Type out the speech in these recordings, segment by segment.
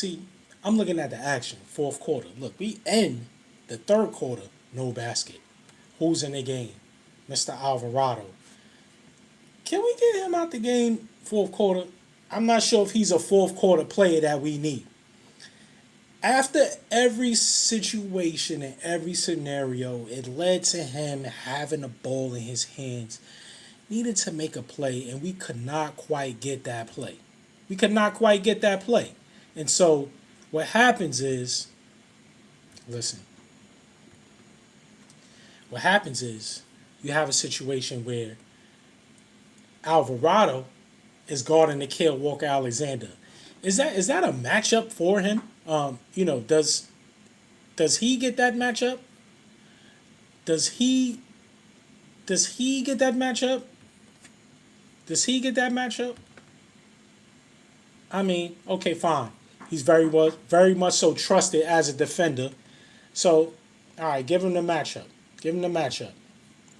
See, I'm looking at the action, fourth quarter. Look, we end the third quarter, no basket. Who's in the game? Mr. Alvarado. Can we get him out the game fourth quarter? I'm not sure if he's a fourth quarter player that we need. After every situation and every scenario, it led to him having the ball in his hands, needed to make a play, and we could not quite get that play. We could not quite get that play. And so what happens is, listen, what happens is you have a situation where Alvarado is guarding Nickeil Walker-Alexander. Is that a matchup for him? Does he get that matchup? Does he get that matchup? Does he get that matchup? I mean, okay, fine. He's very much so trusted as a defender. So, all right, give him the matchup. Give him the matchup.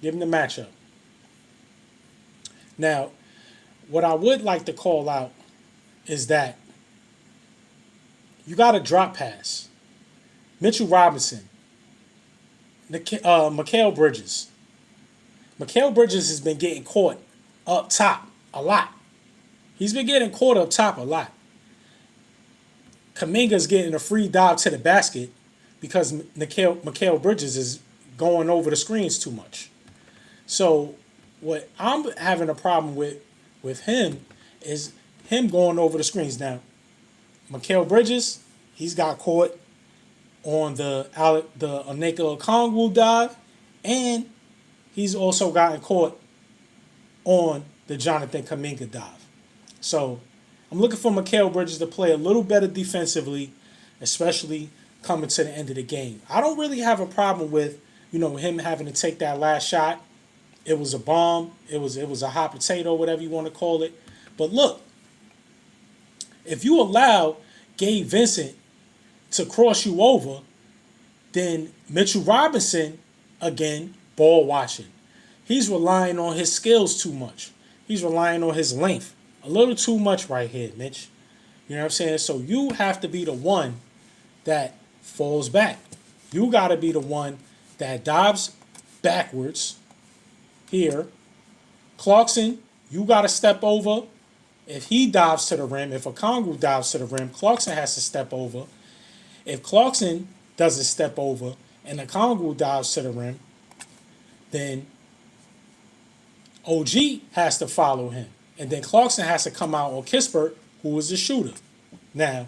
Give him the matchup. Now, what I would like to call out is that you got a drop pass. Mitchell Robinson, Mikal Bridges. Mikal Bridges has been getting caught up top a lot. He's been getting caught up top a lot. Kuminga's getting a free dive to the basket because Mikal Bridges is going over the screens too much. So what I'm having a problem with him is him going over the screens. Now, Mikal Bridges, he's got caught on the Onyeka Okongwu dive, and he's also gotten caught on the Jonathan Kuminga dive. So I'm looking for Mikal Bridges to play a little better defensively, especially coming to the end of the game. I don't really have a problem with, him having to take that last shot. It was a bomb. It was a hot potato, whatever you want to call it. But look, if you allow Gabe Vincent to cross you over, then Mitchell Robinson, again, ball watching. He's relying on his skills too much. He's relying on his length. A little too much right here, Mitch. You know what I'm saying? So you have to be the one that falls back. You got to be the one that dives backwards here. Clarkson, you got to step over. If he dives to the rim, if Okongwu dives to the rim, Clarkson has to step over. If Clarkson doesn't step over and Okongwu dives to the rim, then OG has to follow him. And then Clarkson has to come out on Kispert, who is the shooter. Now,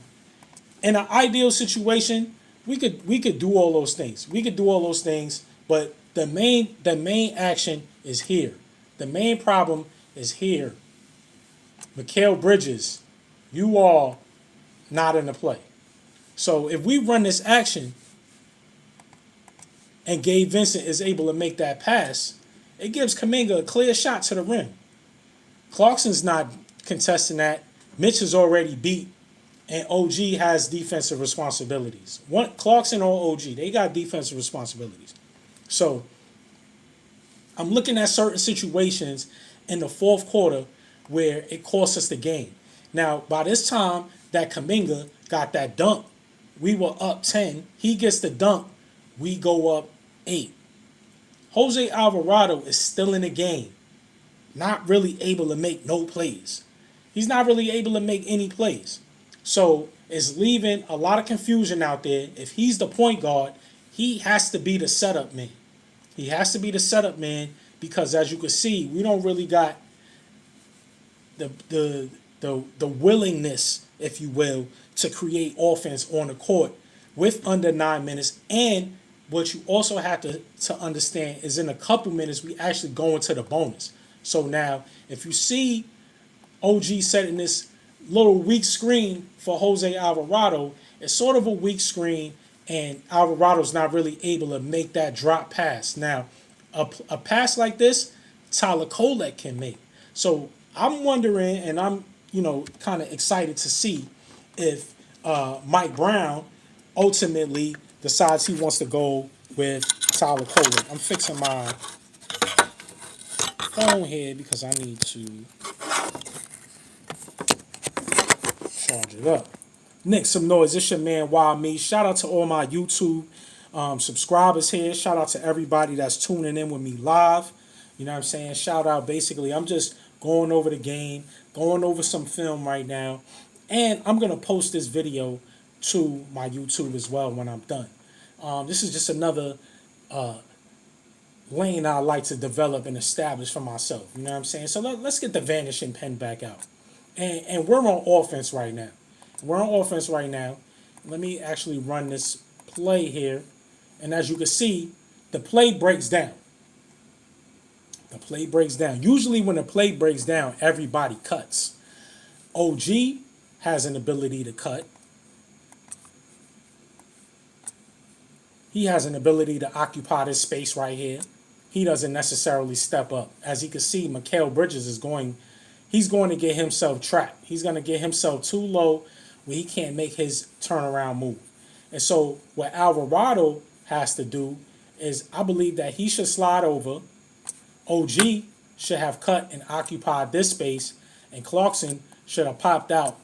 in an ideal situation, we could do all those things. We could do all those things, but the main action is here. The main problem is here. Mikal Bridges, you are not in the play. So if we run this action and Gabe Vincent is able to make that pass, it gives Kuminga a clear shot to the rim. Clarkson's not contesting that. Mitch is already beat, and OG has defensive responsibilities. Clarkson or OG, they got defensive responsibilities. So I'm looking at certain situations in the fourth quarter where it cost us the game. Now, by this time that Kuminga got that dunk, we were up 10. He gets the dunk. We go up 8. Jose Alvarado is still in the game, not really able to make no plays. He's not really able to make any plays. So it's leaving a lot of confusion out there. If he's the point guard, he has to be the setup man. He has to be the setup man because, as you can see, we don't really got the willingness, if you will, to create offense on the court with under 9 minutes. And what you also have to understand is in a couple minutes, we actually go into the bonus. So now, if you see OG setting this little weak screen for Jose Alvarado, it's sort of a weak screen, and Alvarado's not really able to make that drop pass. Now, a pass like this, Tyler Kolek can make. So I'm wondering, and I'm kind of excited to see if Mike Brown ultimately decides he wants to go with Tyler Kolek. I'm fixing my phone here because I need to charge it up. Knicks Some Noise. It's your man Wild Me. Shout out to all my YouTube subscribers here. Shout out to everybody that's tuning in with me live. You know what I'm saying? Shout out. Basically, I'm just going over the game, going over some film right now, and I'm gonna post this video to my YouTube as well when I'm done. This is just another lane I like to develop and establish for myself. You know what I'm saying? So let's get the vanishing pen back out. And we're on offense right now. We're on offense right now. Let me actually run this play here. And as you can see, the play breaks down. The play breaks down. Usually when the play breaks down, everybody cuts. OG has an ability to cut. He has an ability to occupy this space right here. He doesn't necessarily step up. As you can see, Mikal Bridges is he's going to get himself trapped. He's going to get himself too low where he can't make his turnaround move. And so what Alvarado has to do is, I believe that he should slide over. OG should have cut and occupied this space, and Clarkson should have popped out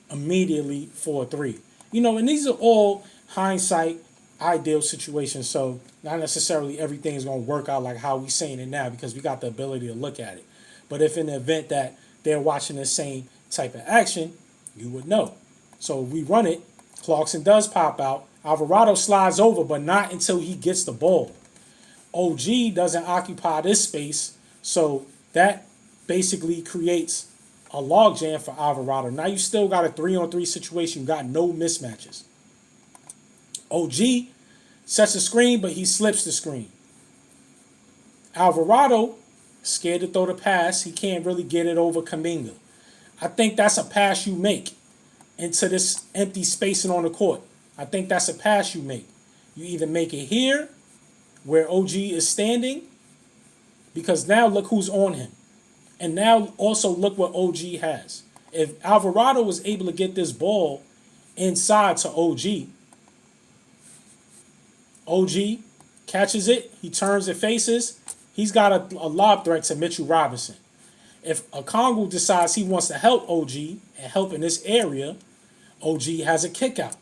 immediately for a three. You know, and these are all hindsight ideal situations, so not necessarily everything is going to work out like how we saying it now, because we got the ability to look at it. But if in the event that they're watching the same type of action, you would know. So if we run it, Clarkson does pop out. Alvarado slides over, but not until he gets the ball. OG doesn't occupy this space, so that basically creates a logjam for Alvarado. Now you still got a 3-on-3 situation. You got no mismatches. OG sets a screen, but he slips the screen. Alvarado, scared to throw the pass. He can't really get it over Kuminga. I think that's a pass you make into this empty spacing on the court. I think that's a pass you make. You either make it here, where OG is standing, because now look who's on him. And now also look what OG has. If Alvarado was able to get this ball inside to OG, OG catches it, he turns and faces, he's got a lob threat to Mitchell Robinson. If Okongwu decides he wants to help OG and help in this area, OG has a kick out.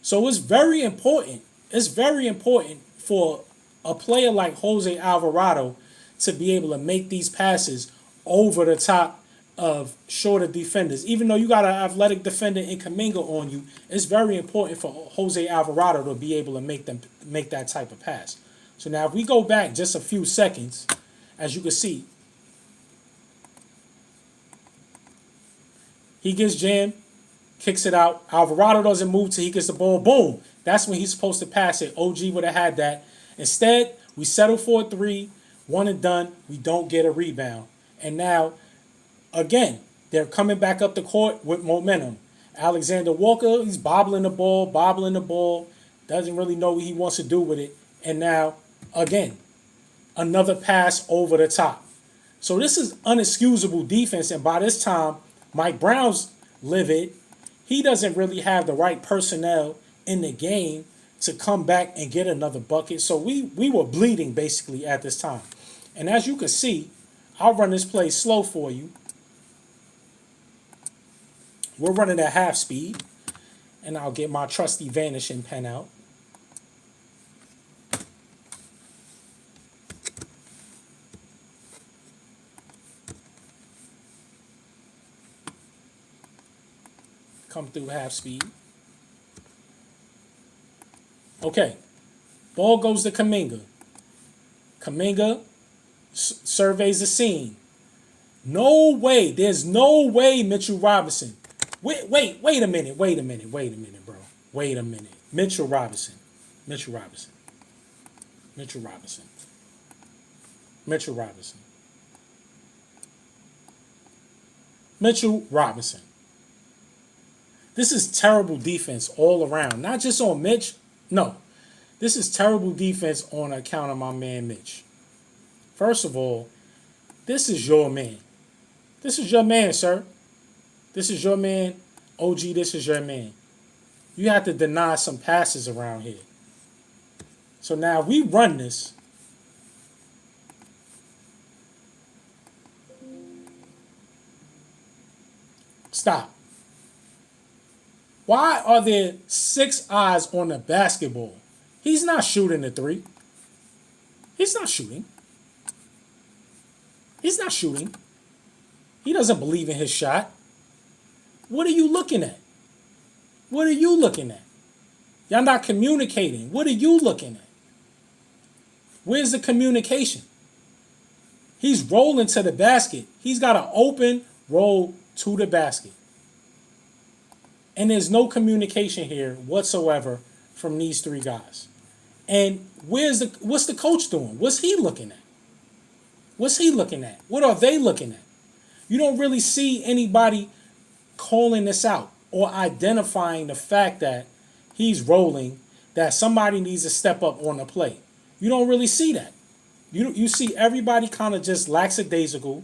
So it's very important. It's very important for a player like Jose Alvarado to be able to make these passes over the top of shorter defenders. Even though you got an athletic defender in Kuminga on you, it's very important for Jose Alvarado to be able to make that type of pass. So now if we go back just a few seconds, as you can see, he gets jammed, kicks it out. Alvarado doesn't move till he gets the ball. Boom. That's when he's supposed to pass it. OG would have had that. Instead, we settle for a three, one and done. We don't get a rebound. And now, again, they're coming back up the court with momentum. Alexander Walker, he's bobbling the ball, doesn't really know what he wants to do with it. And now, again, another pass over the top. So this is unexcusable defense. And by this time, Mike Brown's livid. He doesn't really have the right personnel in the game to come back and get another bucket. So we were bleeding basically at this time. And as you can see, I'll run this play slow for you. We're running at half speed. And I'll get my trusty vanishing pen out. Come through half speed. Okay. Ball goes to Kuminga. Kuminga surveys the scene. No way. There's no way Mitchell Robinson. Wait a minute, bro. Wait a minute. Mitchell Robinson. This is terrible defense all around. Not just on Mitch. No. This is terrible defense on account of my man Mitch. First of all, this is your man. This is your man, sir. This is your man. OG, this is your man. You have to deny some passes around here. So now we run this. Stop. Why are there 6 eyes on the basketball? He's not shooting the three. He's not shooting. He's not shooting. He doesn't believe in his shot. What are you looking at? What are you looking at? Y'all not communicating. What are you looking at? Where's the communication? He's rolling to the basket. He's got an open roll to the basket. And there's no communication here whatsoever from these 3 guys. And what's the coach doing? What's he looking at? What's he looking at? What are they looking at? You don't really see anybody calling this out or identifying the fact that he's rolling, that somebody needs to step up on the play. You don't really see that. You see everybody kind of just lackadaisical.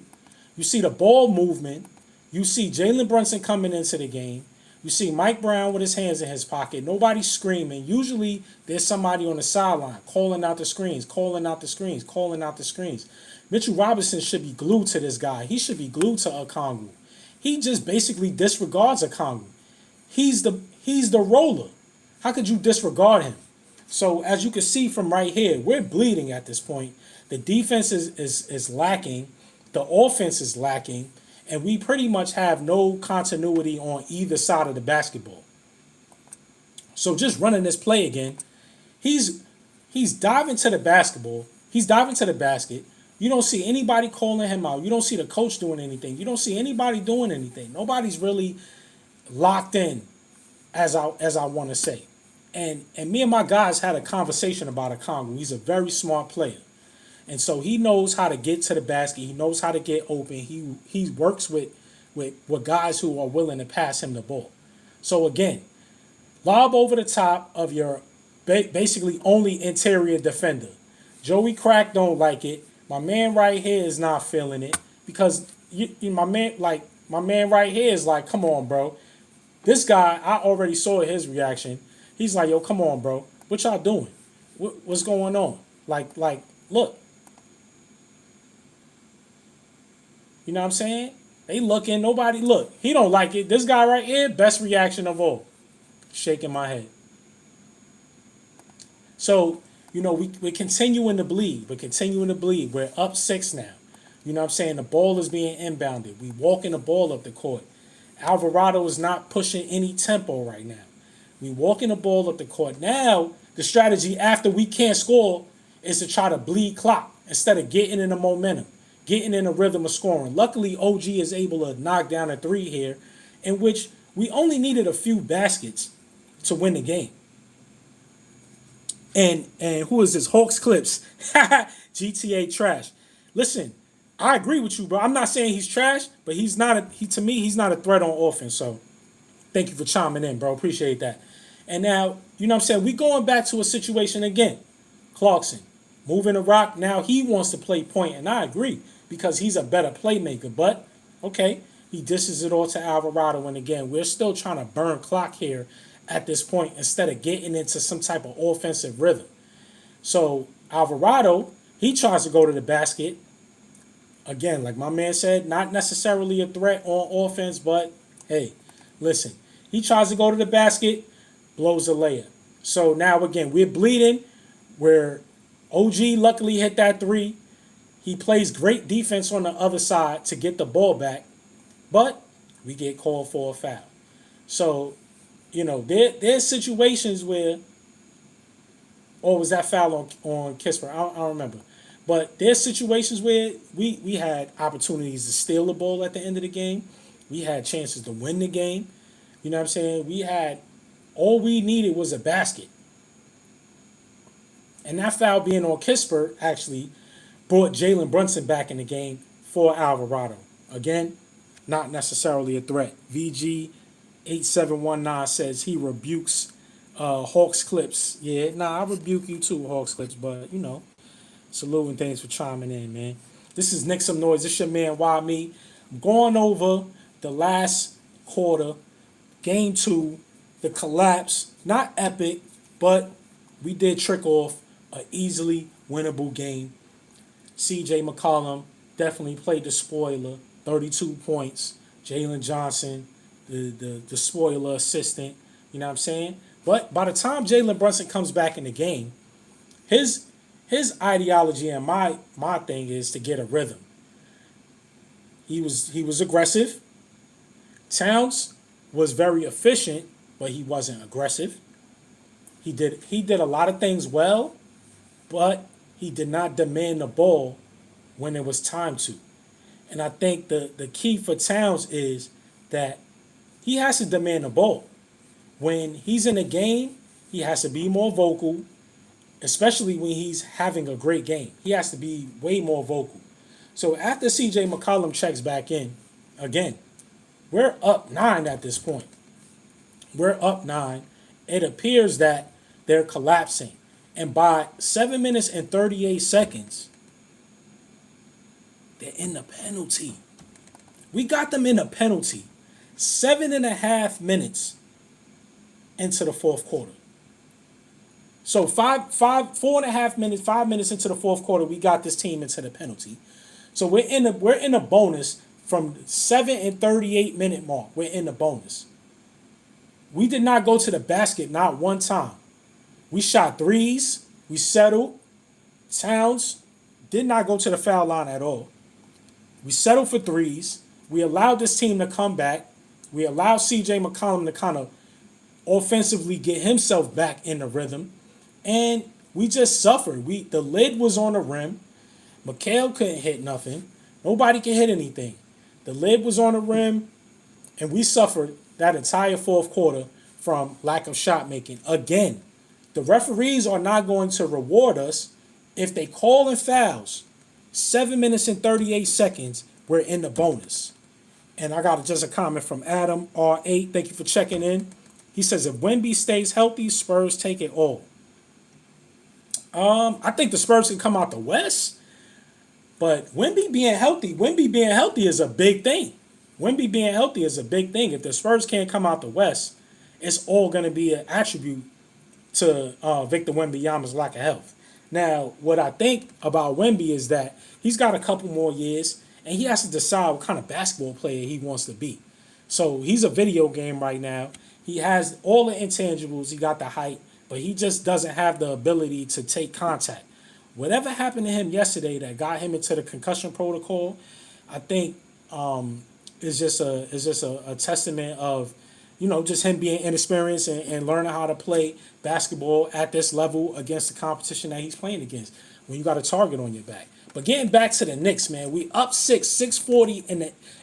You see the ball movement. You see Jalen Brunson coming into the game. You see Mike Brown with his hands in his pocket. Nobody's screaming. Usually there's somebody on the sideline calling out the screens, calling out the screens, calling out the screens. Mitchell Robinson should be glued to this guy. He should be glued to Okongwu. He just basically disregards Okongwu. He's the roller. How could you disregard him? So as you can see from right here, we're bleeding at this point. The defense is lacking. The offense is lacking. And we pretty much have no continuity on either side of the basketball. So just running this play again, he's diving to the basketball. He's diving to the basket. You don't see anybody calling him out. You don't see the coach doing anything. You don't see anybody doing anything. Nobody's really locked in, as I want to say. And me and my guys had a conversation about Okongwu. He's a very smart player. And so he knows how to get to the basket. He knows how to get open. He works with guys who are willing to pass him the ball. So again, lob over the top of your basically only interior defender. Joey Crack don't like it. My man right here is not feeling it because my man right here is like, come on, bro. This guy, I already saw his reaction. He's like, yo, come on, bro. What y'all doing? What's going on? Like, look. You know what I'm saying? They looking, nobody look. He don't like it. This guy right here, best reaction of all. Shaking my head. So, we're continuing to bleed. We're continuing to bleed. We're up 6 now. You know what I'm saying? The ball is being inbounded. We walking the ball up the court. Alvarado is not pushing any tempo right now. We walking the ball up the court. Now, the strategy after we can't score is to try to bleed clock instead of getting in the momentum, getting in the rhythm of scoring. Luckily, OG is able to knock down a 3 here, in which we only needed a few baskets to win the game. And who is this? Hawks Clips. GTA trash. Listen, I agree with you, bro. I'm not saying he's trash, but to me, he's not a threat on offense. So thank you for chiming in, bro. Appreciate that. And now, you know what I'm saying? We going back to a situation again. Clarkson, moving the rock. Now he wants to play point, and I agree because he's a better playmaker. But, okay, he dishes it all to Alvarado. And again, we're still trying to burn clock here at this point instead of getting into some type of offensive rhythm. So Alvarado, he tries to go to the basket. Again, like my man said, not necessarily a threat on offense, but hey, listen, he tries to go to the basket, blows a layup. So now again, we're bleeding. Where OG luckily hit that 3. He plays great defense on the other side to get the ball back, but we get called for a foul. So, there's situations where, or was that foul on Kisper? I don't remember. But there's situations where we had opportunities to steal the ball at the end of the game. We had chances to win the game. You know what I'm saying? All we needed was a basket. And that foul being on Kisper actually brought Jalen Brunson back in the game for Alvarado. Again, not necessarily a threat. VG8719 says he rebukes Hawks Clips. Yeah, I rebuke you too, Hawks Clips, but, salute and thanks for chiming in, man. This is Knicks Some Noise. This your man, Why Me. I'm going over the last quarter, game 2, the collapse. Not epic, but we did trick off an easily winnable game. CJ McCollum definitely played the spoiler, 32 points. Jalen Johnson, the spoiler assistant, You know what I'm saying? But by the time Jalen Brunson comes back in the game, his his ideology and my thing is to get a rhythm. He was aggressive. Towns was very efficient, but he wasn't aggressive. He did a lot of things well, but he did not demand the ball when it was time to. And I think the key for Towns is that he has to demand the ball. When he's in a game, he has to be more vocal, especially when he's having a great game. He has to be way more vocal. So after CJ McCollum checks back in, again, we're up 9 at this point. We're up 9. It appears that they're collapsing. And by 7 minutes and 38 seconds, they're in the penalty. We got them in a penalty 7.5 minutes into the fourth quarter. So 4.5 minutes, 5 minutes into the fourth quarter, we got this team into the penalty. So we're in a bonus from 7 and 38 minute mark. We're in the bonus. We did not go to the basket not one time. We shot threes. We settled. Towns did not go to the foul line at all. We settled for threes. We allowed this team to come back. We allowed CJ McCollum to kind of offensively get himself back in the rhythm. And we just suffered. The lid was on the rim. Mikal couldn't hit nothing. Nobody could hit anything. The lid was on the rim, and we suffered that entire fourth quarter from lack of shot making. Again, the referees are not going to reward us if they call in fouls. 7 minutes and 38 seconds, we're in the bonus. And I got just a comment from Adam R8. Thank you for checking in. He says, if Wemby stays healthy, Spurs take it all. I think the Spurs can come out the West, but Wemby being healthy is a big thing. Wemby being healthy is a big thing. If the Spurs can't come out the West, it's all going to be an attribute to Victor Wembanyama's lack of health. Now, what I think about Wemby is that he's got a couple more years, and he has to decide what kind of basketball player he wants to be. So he's a video game right now. He has all the intangibles. He got the height, but he just doesn't have the ability to take contact. Whatever happened to him yesterday that got him into the concussion protocol, I think is just a testament of, just him being inexperienced and learning how to play basketball at this level against the competition that he's playing against when you got a target on your back. But getting back to the Knicks, man, we up 640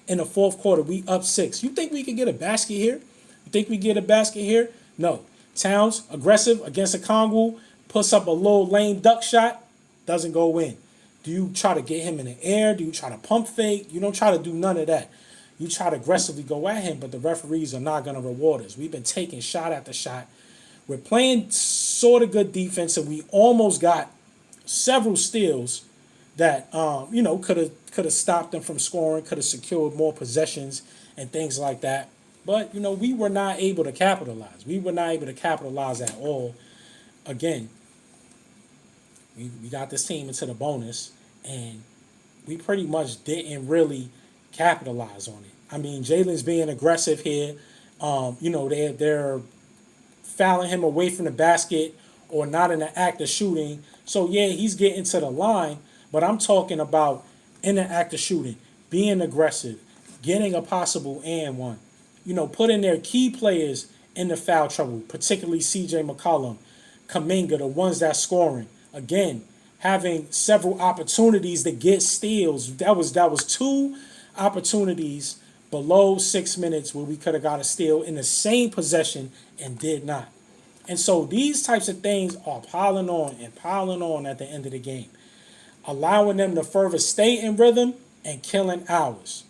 in the fourth quarter. We up 6. You think we could get a basket here? You think we get a basket here? No. Towns, aggressive against a Kongu, puts up a little lame duck shot, doesn't go in. Do you try to get him in the air? Do you try to pump fake? You don't try to do none of that. You try to aggressively go at him, but the referees are not going to reward us. We've been taking shot after shot. We're playing sort of good defense, and we almost got several steals that could have stopped them from scoring, could have secured more possessions and things like that. But we were not able to capitalize. We were not able to capitalize at all. Again, we got this team into the bonus, and we pretty much didn't really capitalize on it. I mean, Jalen's being aggressive here. They're fouling him away from the basket or not in the act of shooting. So yeah, he's getting to the line, but I'm talking about in the act of shooting, being aggressive, getting a possible and one. Putting their key players in the foul trouble, particularly CJ McCollum, Kuminga, the ones that's scoring. Again, having several opportunities to get steals. That was 2 opportunities below 6 minutes where we could have got a steal in the same possession and did not. And so these types of things are piling on at the end of the game, allowing them to further stay in rhythm and killing ours.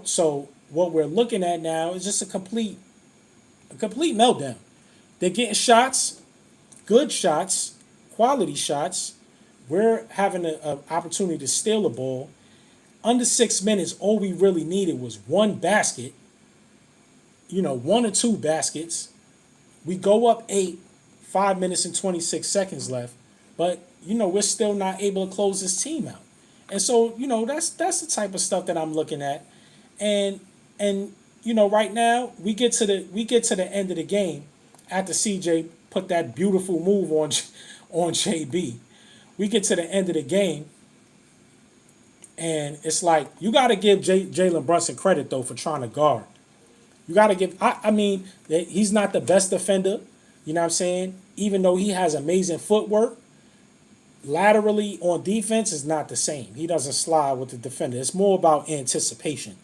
So what we're looking at now is just a complete meltdown. They're getting shots, good shots, quality shots. We're having an opportunity to steal the ball. Under 6 minutes, all we really needed was one basket, 1 or 2 baskets. We go up 8, 5 minutes and 26 seconds left, but, we're still not able to close this team out. And so, that's the type of stuff that I'm looking at. And right now we get to the end of the game, after CJ put that beautiful move on JB. We get to the end of the game, and it's like you got to give Jalen Brunson credit though for trying to guard. You got to give. I mean, he's not the best defender. You know what I'm saying? Even though he has amazing footwork, laterally on defense is not the same. He doesn't slide with the defender. It's more about anticipation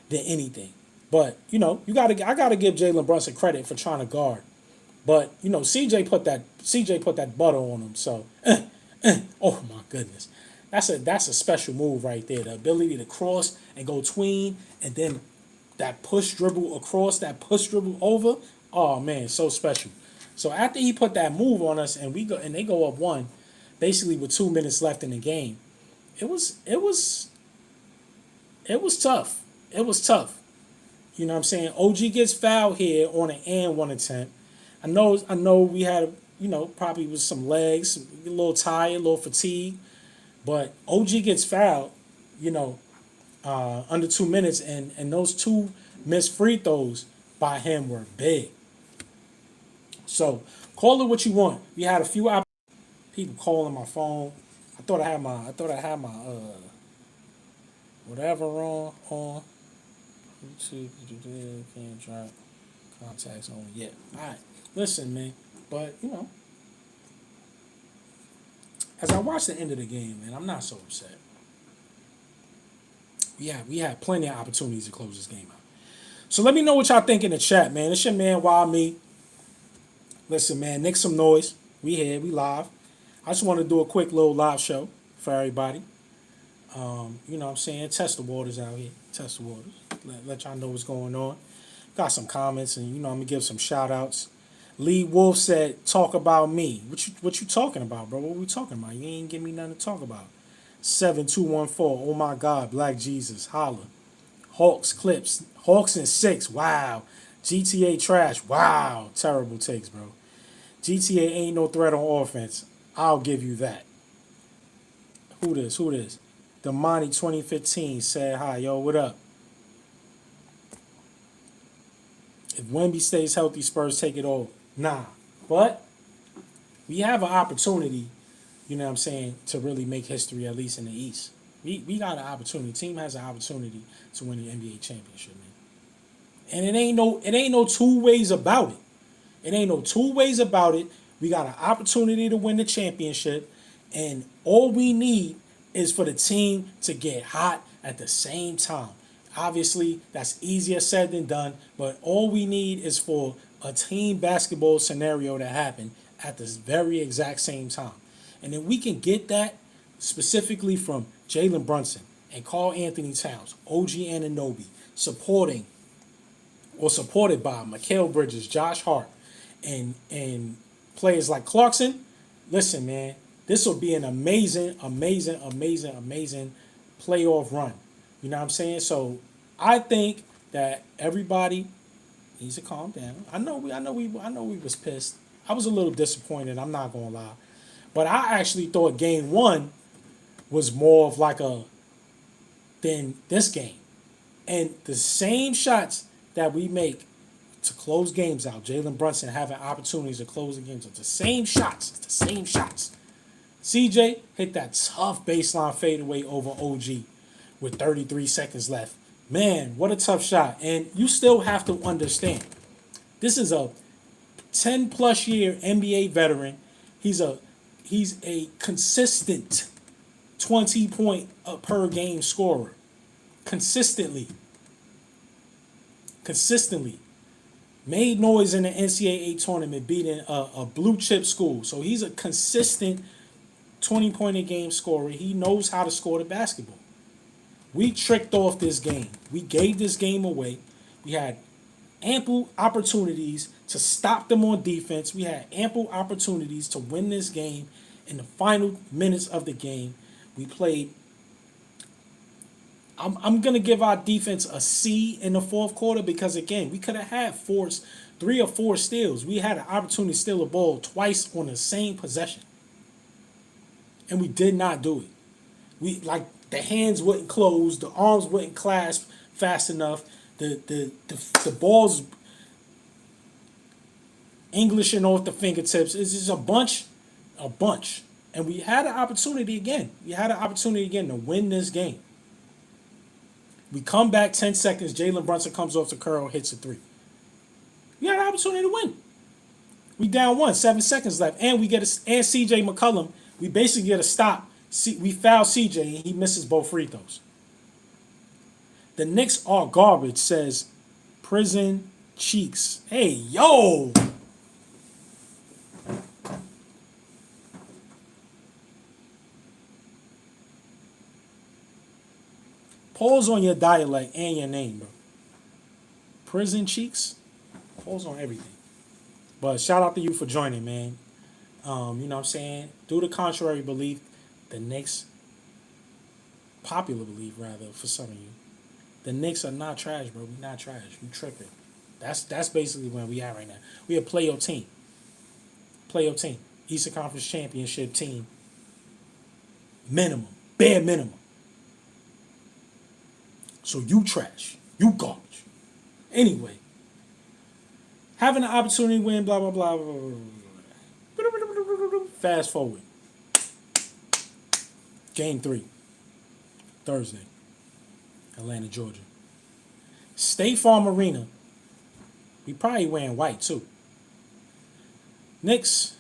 than anything. But I gotta give Jalen Brunson credit for trying to guard. But CJ put that butter on him. So, oh my goodness, that's a special move right there. The ability to cross and go tween, and then that push dribble across, that push dribble over. Oh man, so special. So after he put that move on us, and they go up one, basically with 2 minutes left in the game, it was tough. It was tough. You know what I'm saying? OG gets fouled here on an and one attempt. I know we had, probably with some legs, a little tired, a little fatigue, but OG gets fouled, under 2 minutes, and those two missed free throws by him were big. So call it what you want. We had a few people calling my phone. I thought I had my whatever on. YouTube, can't drop contacts on yet. All right, listen, man. But as I watch the end of the game, man, I'm not so upset. We had plenty of opportunities to close this game out. So let me know what y'all think in the chat, man. It's your man, Wild Me. Listen, man, Knicks Some Noise. We here, we live. I just want to do a quick little live show for everybody. You know what I'm saying? Test the waters out here. Test the waters. Let y'all know what's going on. Got some comments, and I'm gonna give some shout outs. Lee Wolf said, "Talk about me." What you talking about, bro? What we talking about? You ain't give me nothing to talk about. 7214. Oh my God, Black Jesus, holla. Hawks clips. Hawks in 6. Wow. GTA trash. Wow. Terrible takes, bro. GTA ain't no threat on offense. I'll give you that. Who this? Damani 2015 said hi. Yo, what up? If Wemby stays healthy, Spurs take it all. Nah. But we have an opportunity, you know what I'm saying, to really make history, at least in the East. We got an opportunity. The team has an opportunity to win the NBA championship, man. And it ain't no two ways about it. It ain't no two ways about it. We got an opportunity to win the championship, and all we need is for the team to get hot at the same time. Obviously, that's easier said than done, but all we need is for a team basketball scenario to happen at this very exact same time. And then we can get that specifically from Jalen Brunson and Karl Anthony Towns, OG Anunoby, supported by Mikal Bridges, Josh Hart, and players like Clarkson. Listen, man, this will be an amazing playoff run. You know what I'm saying? So I think that everybody needs to calm down. I know we was pissed. I was a little disappointed, I'm not gonna lie. But I actually thought game one was more of like than this game. And the same shots that we make to close games out, Jalen Brunson having opportunities to close the games out, the same shots. CJ hit that tough baseline fadeaway over OG with 33 seconds left. Man, what a tough shot. And you still have to understand, this is a 10-plus year NBA veteran. He's a consistent 20-point per game scorer. Consistently. Made noise in the NCAA tournament beating a blue chip school. So he's a consistent 20-point a game scorer. He knows how to score the basketball. We tricked off this game. We gave this game away. We had ample opportunities to stop them on defense. We had ample opportunities to win this game in the final minutes of the game. We played. I'm going to give our defense a C in the fourth quarter because, again, we could have had 3 or 4 steals. We had an opportunity to steal the ball twice on the same possession. And we did not do it. The hands wouldn't close, the arms wouldn't clasp fast enough, the balls, English and off the fingertips. It's just a bunch. And we had an opportunity again. We had an opportunity again to win this game. We come back 10 seconds. Jalen Brunson comes off the curl, hits a three. We had an opportunity to win. We down 1, 7 seconds left, and we get and C.J. McCollum. We basically get a stop. We foul C.J. and he misses both free throws. The Knicks are garbage, says Prison Cheeks. Hey, yo! Pause on your dialect and your name, bro. Prison Cheeks? Pause on everything. But shout out to you for joining, man. You know what I'm saying? Due to contrary belief, the Knicks, popular belief rather, for some of you, the Knicks are not trash, bro. We not trash. We tripping. That's basically where we at right now. We a playoff team. Playoff team. Eastern Conference Championship team. Minimum. Bare minimum. So you trash. You garbage. Anyway. Having an opportunity to win, blah, blah, blah, blah, blah. Fast forward. Game 3. Thursday. Atlanta, Georgia. State Farm Arena. We probably wearing white too. Knicks,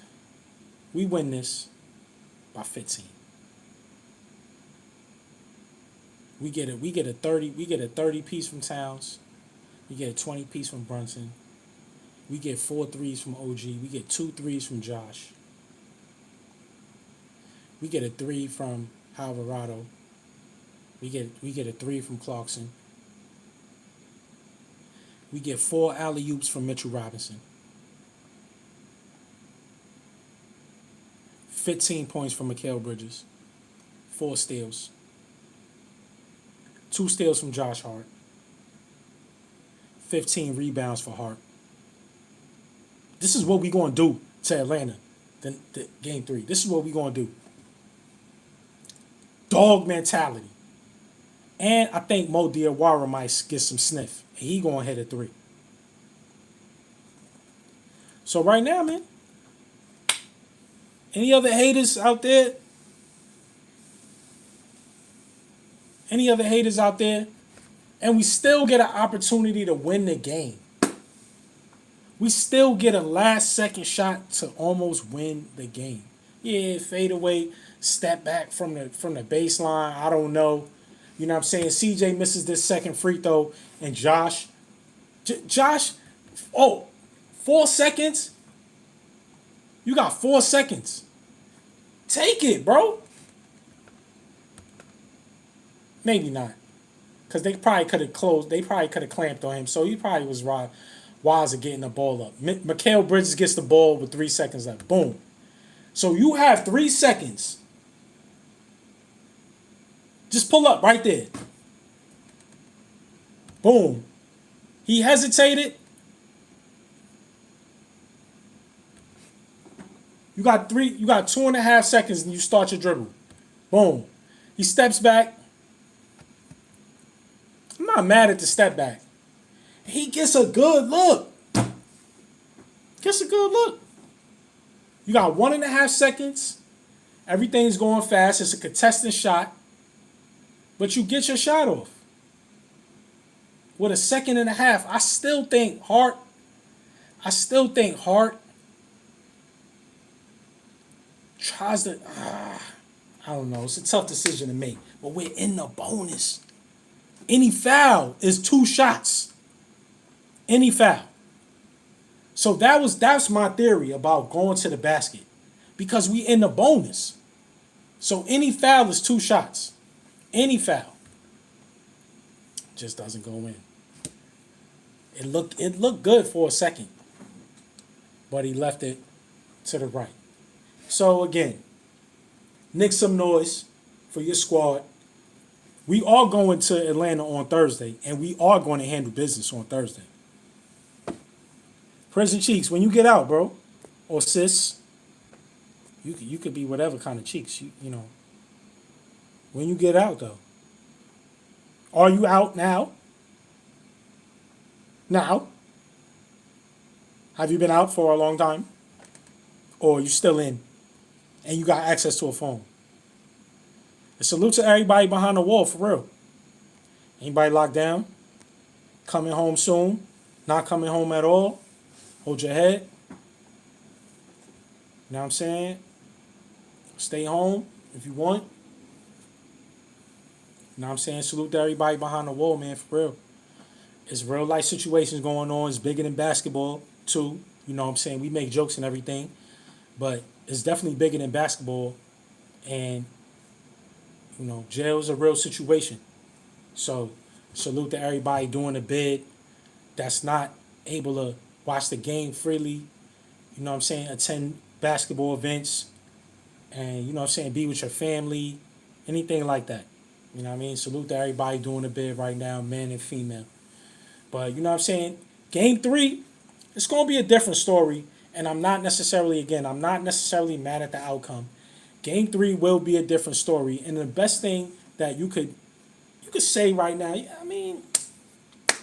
we win this by 15. We get a 30 piece from Towns. We get a 20 piece from Brunson. We get 4 threes from OG. We get 2 threes from Josh. We get a 3 from Alvarado. We get a 3 from Clarkson. We get 4 alley-oops from Mitchell Robinson. 15 points from Mikal Bridges. 4 steals. 2 steals from Josh Hart. 15 rebounds for Hart. This is what we going to do to Atlanta. The game 3. This is what we going to do. Dog mentality. And I think Mo Diawara might get some sniff. And he going to hit a 3. So right now, man, any other haters out there? Any other haters out there? And we still get an opportunity to win the game. We still get a last second shot to almost win the game. Yeah, fade away, step back from the baseline. I don't know. You know what I'm saying? CJ misses this second free throw, and Josh, 4 seconds? You got 4 seconds. Take it, bro. Maybe not. Because they probably could have closed. They probably could have clamped on him. So he probably was wise at getting the ball up. Mikal Bridges gets the ball with 3 seconds left. Boom. So you have 3 seconds. Just pull up right there. Boom. He hesitated. You got 2.5 seconds and you start your dribble. Boom. He steps back. I'm not mad at the step back. He gets a good look. You got 1.5 seconds. Everything's going fast. It's a contested shot. But you get your shot off. With a 1.5 seconds, I still think Hart tries to, I don't know. It's a tough decision to make. But we're in the bonus. Any foul is 2 shots. Any foul. So that's my theory about going to the basket. Because we in the bonus. So any foul is 2 shots. Any foul. Just doesn't go in. It looked good for a second. But he left it to the right. So again, Knicks Some Noise for your squad. We are going to Atlanta on Thursday, and we are going to handle business on Thursday. Prison Cheeks, when you get out, bro, or sis, you could be whatever kind of cheeks, you know. When you get out, though. Are you out now? Now? Have you been out for a long time? Or you still in and you got access to a phone? A salute to everybody behind the wall, for real. Anybody locked down? Coming home soon? Not coming home at all? Hold your head. You know what I'm saying? Stay home if you want. You know what I'm saying? Salute to everybody behind the wall, man, for real. It's real life situations going on. It's bigger than basketball, too. You know what I'm saying? We make jokes and everything, but it's definitely bigger than basketball. And, jail is a real situation. So, salute to everybody doing a bid that's not able to watch the game freely. You know what I'm saying? Attend basketball events and, be with your family, anything like that. You know what I mean? Salute to everybody doing a bid right now, man and female. But you know what I'm saying? Game 3, it's going to be a different story. And I'm not necessarily mad at the outcome. Game 3 will be a different story. And the best thing that you could say right now, I mean,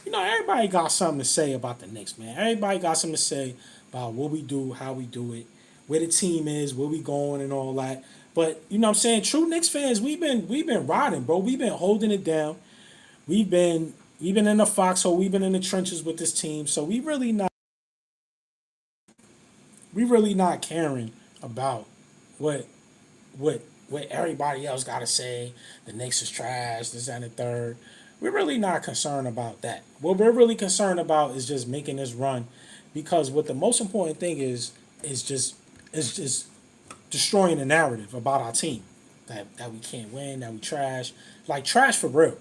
everybody got something to say about the Knicks, man. Everybody got something to say about what we do, how we do it, where the team is, where we going, and all that. But you know what I'm saying? True Knicks fans, we've been riding, bro. We've been holding it down. We've been in the foxhole. We've been in the trenches with this team. So we really not caring about what what everybody else got to say. The Knicks is trash. This and the third. We're really not concerned about that. What we're really concerned about is just making this run, because what the most important thing is just is just destroying the narrative about our team, that we can't win, that we trash, like trash for real.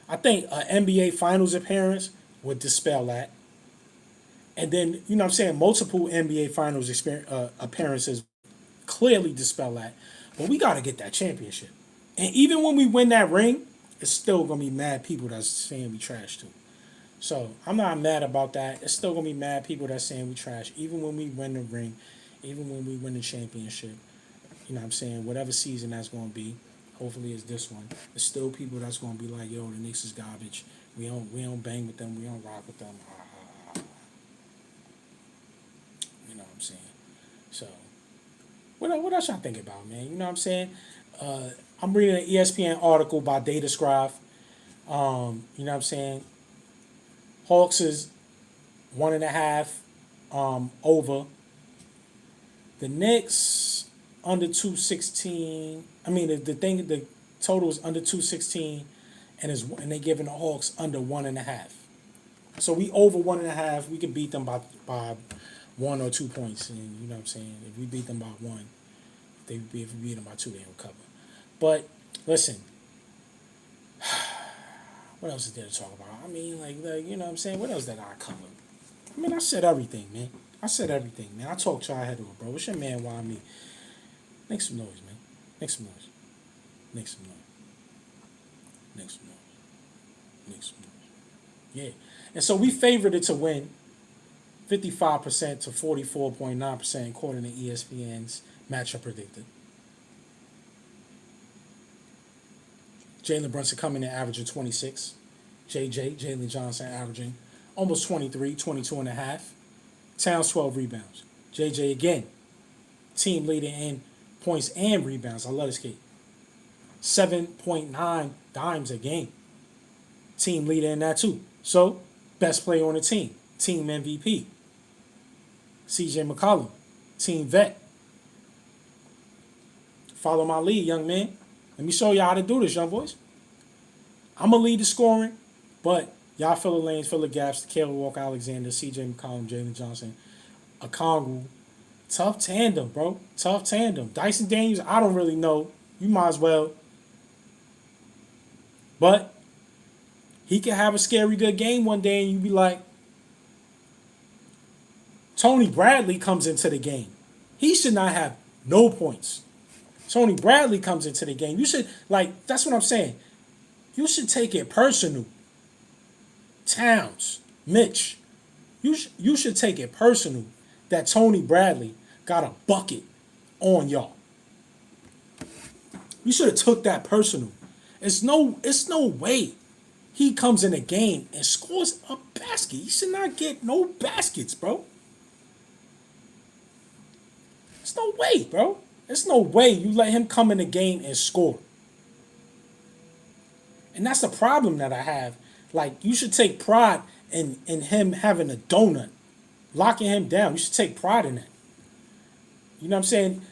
I think an NBA Finals appearance would dispel that, and then you know what I'm saying multiple NBA Finals appearances clearly dispel that. But we got to get that championship, and even when we win that ring, it's still gonna be mad people that's saying we trash too. So I'm not mad about that. It's still gonna be mad people that's saying we trash, even when we win the ring, even when we win the championship. You know what I'm saying? Whatever season that's gonna be, hopefully it's this one. There's still people that's gonna be like, yo, the Knicks is garbage. We don't bang with them. We don't rock with them. You know what I'm saying? So what else y'all think about, man? You know what I'm saying? I'm reading an ESPN article by Data Scribe. You know what I'm saying? Hawks is 1.5 over. The Knicks under 216. I mean the total is under 216, and they giving the Hawks under 1.5. So we over 1.5. We can beat them by 1 or 2 points, and you know what I'm saying. If we beat them by one, if we beat them by two, they'll cover. But listen, what else is there to talk about? I mean, like you know what I'm saying. What else did I cover? I mean, I said everything, man. I said everything, man. I talked y'all head over, bro. What's your man? Why me? Make some noise, man. Make some noise. Make some noise. Make some noise. Make some noise. Yeah. And so we favored it to win 55% to 44.9% according to ESPN's matchup predictor. Jalen Brunson coming in averaging 26. Jalen Johnson averaging almost 23, 22 and a half. Towns 12 rebounds. JJ again, team leader in points and rebounds. I love this kid. 7.9 dimes a game. Team leader in that too. So, best player on the team. Team MVP. CJ McCollum. Team vet. Follow my lead, young man. Let me show y'all how to do this, young boys. I'm going to lead the scoring, but y'all fill the lanes, fill the gaps. Caleb Walker Alexander, CJ McCollum, Jalen Johnson, Okongwu. Tough tandem, bro. Tough tandem. Dyson Daniels, I don't really know. You might as well. But he can have a scary good game one day and you be like, Tony Bradley comes into the game. He should not have no points. Tony Bradley comes into the game. You should, that's what I'm saying. You should take it personal. Towns, Mitch, you should take it personal that Tony Bradley got a bucket on y'all. You should have took that personal. It's no way he comes in a game and scores a basket. He should not get no baskets, bro. There's no way, bro. There's no way you let him come in the game and score. And that's the problem that I have. Like, you should take pride in him having a donut, locking him down. You should take pride in that. You know what I'm saying?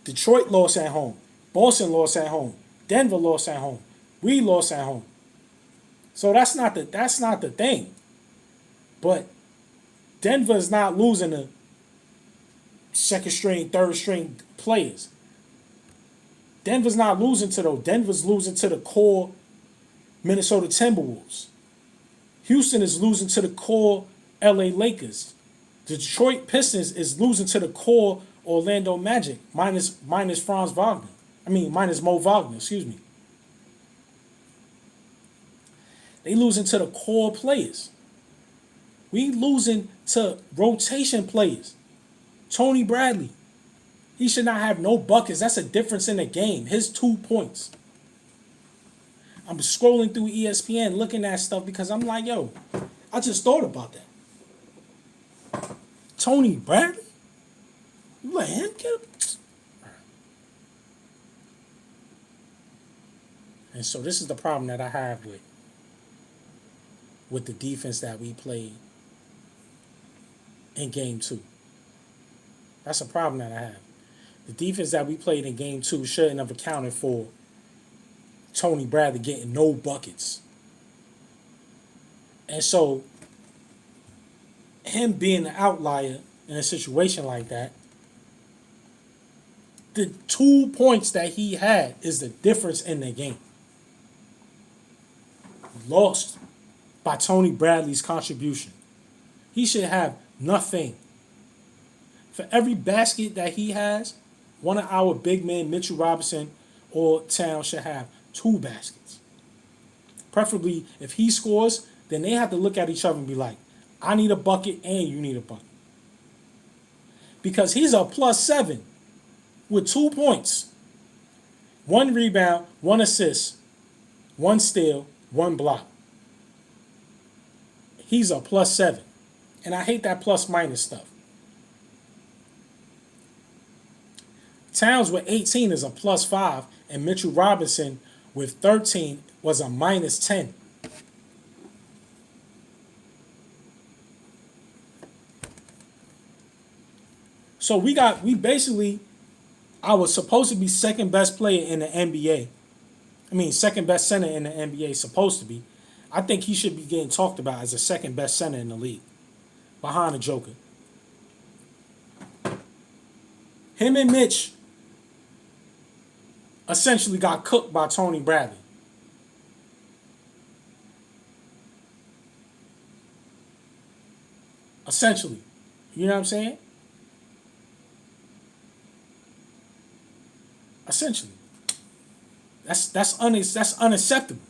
Detroit lost at home. Boston lost at home. Denver lost at home. We lost at home. So that's not the thing. But Denver is not losing to second string, third string players. Denver's not losing to those. Denver's losing to the core Minnesota Timberwolves. Houston is losing to the core LA Lakers. Detroit Pistons is losing to the core Orlando Magic, minus Franz Wagner. Minus Mo Wagner, excuse me. They losing to the core players. We losing to rotation players. Tony Bradley. He should not have no buckets. That's a difference in the game. His 2 points. I'm scrolling through ESPN looking at stuff because I'm like, yo, I just thought about that. Tony Bradley? You let him get him? And so this is the problem that I have with the defense that we played in game 2. That's a problem that I have. The defense that we played in game 2 shouldn't have accounted for Tony Bradley getting no buckets. And so him being an outlier in a situation like that, the 2 points that he had is the difference in the game. Lost by Tony Bradley's contribution. He should have nothing. For every basket that he has, one of our big men, Mitchell Robinson or Towns, should have 2 baskets. Preferably, if he scores, then they have to look at each other and be like, I need a bucket and you need a bucket. Because he's a +7 with 2 points. 1 rebound, 1 assist, 1 steal, 1 block. He's a +7. And I hate that plus minus stuff. Towns with 18 is a +5, and Mitchell Robinson with 13 was a -10. So I was supposed to be second best player in the NBA. Second best center in the NBA, supposed to be. I think he should be getting talked about as the second best center in the league, behind the Joker. Him and Mitch essentially got cooked by Tony Bradley. Essentially. You know what I'm saying? Essentially. That's unacceptable.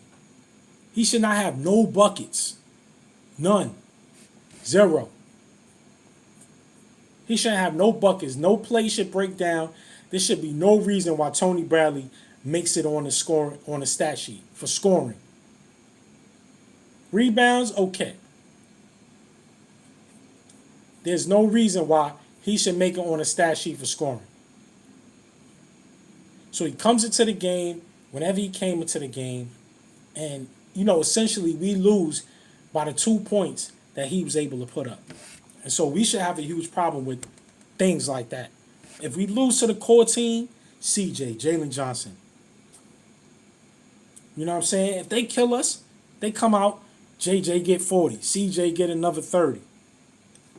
He should not have no buckets. None. 0. He shouldn't have no buckets. No play should break down. There should be no reason why Tony Bradley makes it on the stat sheet for scoring. Rebounds, okay. There's no reason why he should make it on a stat sheet for scoring. So he comes into the game, whenever he came into the game, and, essentially we lose by the 2 points that he was able to put up. And so we should have a huge problem with things like that. If we lose to the core team, CJ, Jalen Johnson. You know what I'm saying? If they kill us, they come out, JJ get 40, CJ get another 30.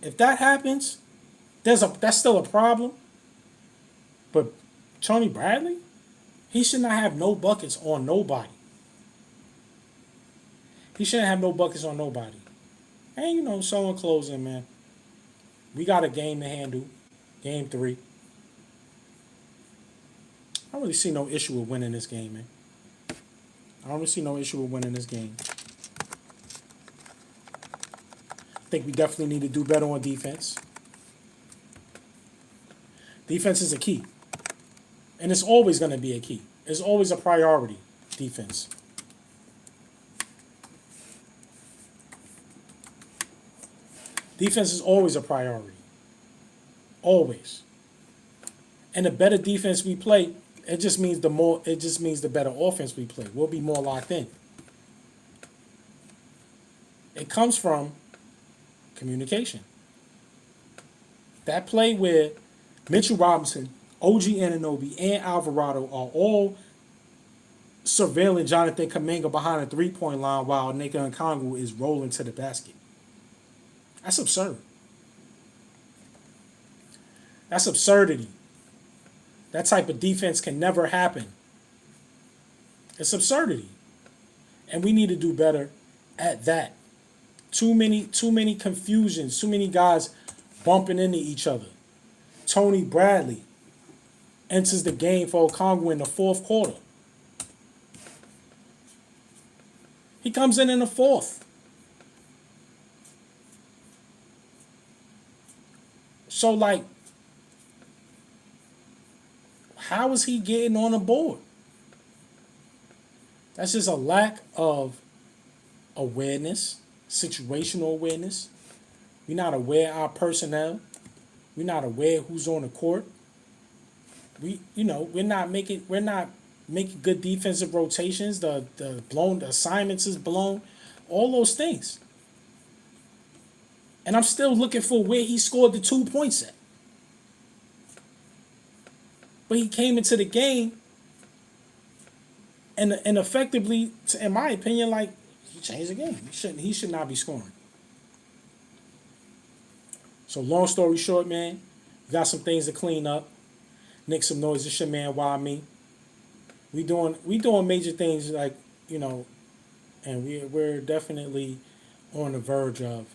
If that happens, that's still a problem. But Tony Bradley, he should not have no buckets on nobody. He shouldn't have no buckets on nobody. And, someone closing, man. We got a game to handle. Game 3. I don't really see no issue with winning this game, man. I don't really see no issue with winning this game. I think we definitely need to do better on defense. Defense is a key. And it's always going to be a key. It's always a priority, defense. Defense is always a priority. Always. And the better defense we play, it just means the better offense we play. We'll be more locked in. It comes from communication. That play where Mitchell Robinson, OG Anunoby, and Alvarado are all surveilling Jonathan Kuminga behind a three-point line while Nika Okongwu is rolling to the basket. That's absurd. That's absurdity. That type of defense can never happen. It's absurdity. And we need to do better at that. Too many confusions, too many guys bumping into each other. Tony Bradley enters the game for Okongwu in the fourth quarter. He comes in the fourth. So, like, how is he getting on the board? That's just a lack of awareness, situational awareness. We're not aware of our personnel. We're not aware who's on the court. We're not making good defensive rotations. The assignments is blown. All those things. And I'm still looking for where he scored the 2 points at. But he came into the game and effectively, in my opinion, like, he changed the game. He should not be scoring. So long story short, man, we got some things to clean up. Knicks Some Noise. It's your man, Why Me? We doing major things, like, and we're definitely on the verge of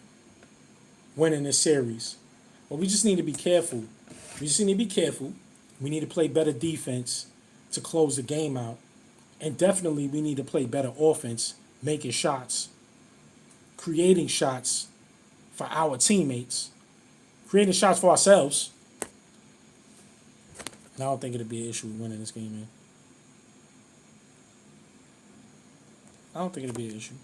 winning this series. But we just need to be careful. We need to play better defense to close the game out. And definitely we need to play better offense, making shots, creating shots for our teammates, creating shots for ourselves. And I don't think it'll be an issue with winning this game, man. I don't think it'll be an issue.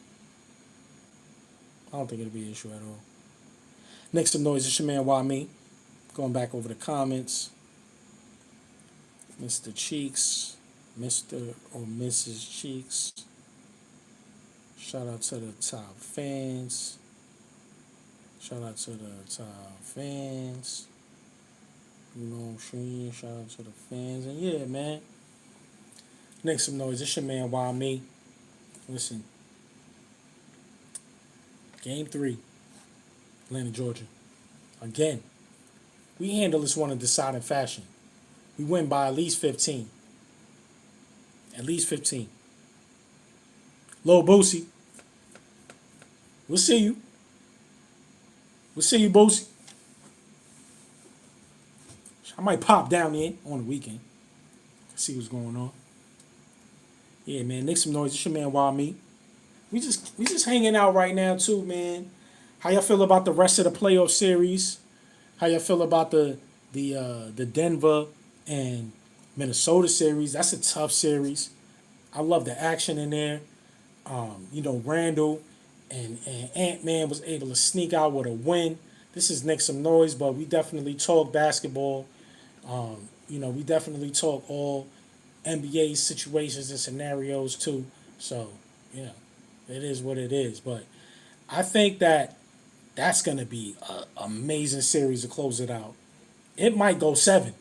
I don't think it'll be an issue at all. Next Some Noise, it's your man, Why Me? Going back over the comments. Mr. Cheeks, Mr. or Mrs. Cheeks. Shout out to the top fans. Shout out to the top fans. You know what I'm saying? Shout out to the fans. And yeah, man. Next Some Noise, it's your man, Why Me? Listen. Game 3. Atlanta, Georgia. Again. We handle this one in deciding fashion. We win by at least 15. At least 15. Lil Boosie. We'll see you. We'll see you, Boosie. I might pop down there on the weekend. See what's going on. Yeah, man. Knicks Some Noise. It's your man, Why Me? We just hanging out right now too, man. How y'all feel about the rest of the playoff series? How y'all feel about the Denver and Minnesota series? That's a tough series. I love the action in there. Randall and Ant-Man was able to sneak out with a win. This is Knicks Some Noise, but we definitely talk basketball. We definitely talk all NBA situations and scenarios too. So, it is what it is. But I think that's going to be an amazing series to close it out. It might go 7.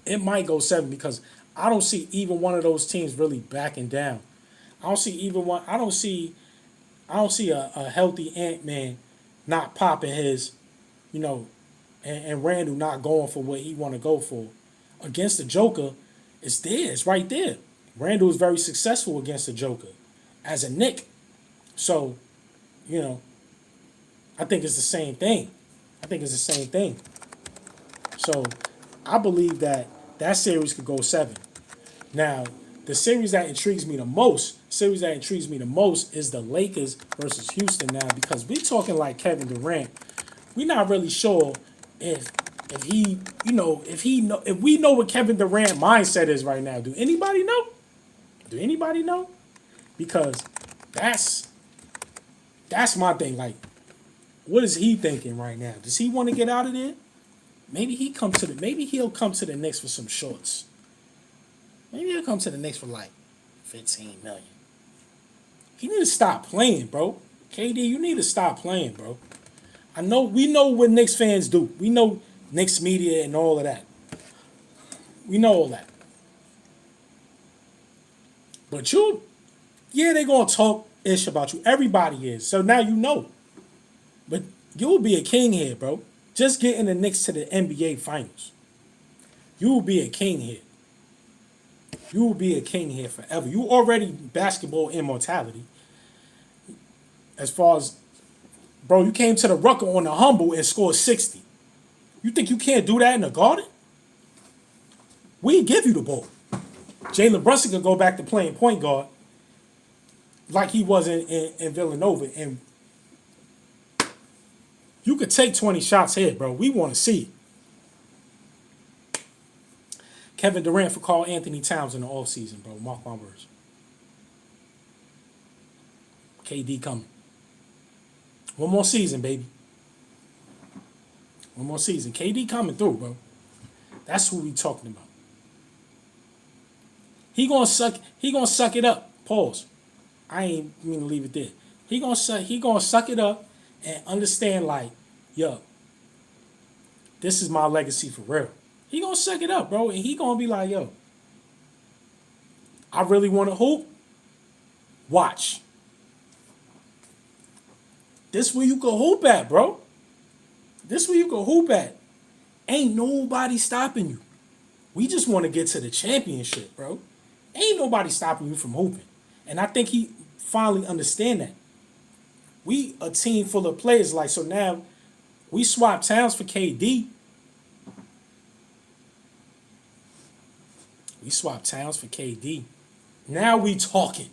It might go 7 because I don't see even one of those teams really backing down. I don't see even one. I don't see a healthy Ant-Man not popping his, and Randall not going for what he want to go for. Against the Joker, it's there. It's right there. Randall is very successful against the Joker as a Knick. So, I think it's the same thing. So, I believe that series could go 7. Now, the series that intrigues me the most is the Lakers versus Houston now, because we're talking like Kevin Durant. We're not really sure if we know what Kevin Durant mindset is right now. Do anybody know? Because that's my thing. Like, what is he thinking right now? Does he want to get out of there? Maybe he'll come to the Knicks for some shorts. Maybe he'll come to the Knicks for like 15 million. He need to stop playing, bro. KD, you need to stop playing, bro. We know what Knicks fans do. We know Knicks media and all of that. We know all that. But yeah, they gonna talk ish about you. Everybody is. So now you know. But you'll be a king here, bro. Just getting the Knicks to the NBA Finals. You will be a king here. You will be a king here forever. You already basketball immortality. As far as, bro, you came to the Rucker on the humble and scored 60. You think you can't do that in the Garden? We give you the ball. Jalen Brunson could go back to playing point guard like he was in Villanova. And you could take 20 shots here, bro. We want to see it. Kevin Durant for Karl Anthony Towns in the offseason, bro. Mark my words. KD coming. One more season, baby. One more season. KD coming through, bro. That's what we talking about. He gonna suck it up. Pause. I ain't mean to leave it there. He gonna suck it up and understand like, yo, this is my legacy for real. He gonna suck it up, bro, and he gonna be like, yo, I really want to hoop. Watch. This where you can hoop at, bro. This where you can hoop at. Ain't nobody stopping you. We just want to get to the championship, bro. Ain't nobody stopping you from hooping. And I think he finally understand that. We a team full of players like, so now we swap Towns for KD. We swap Towns for KD. Now we talking.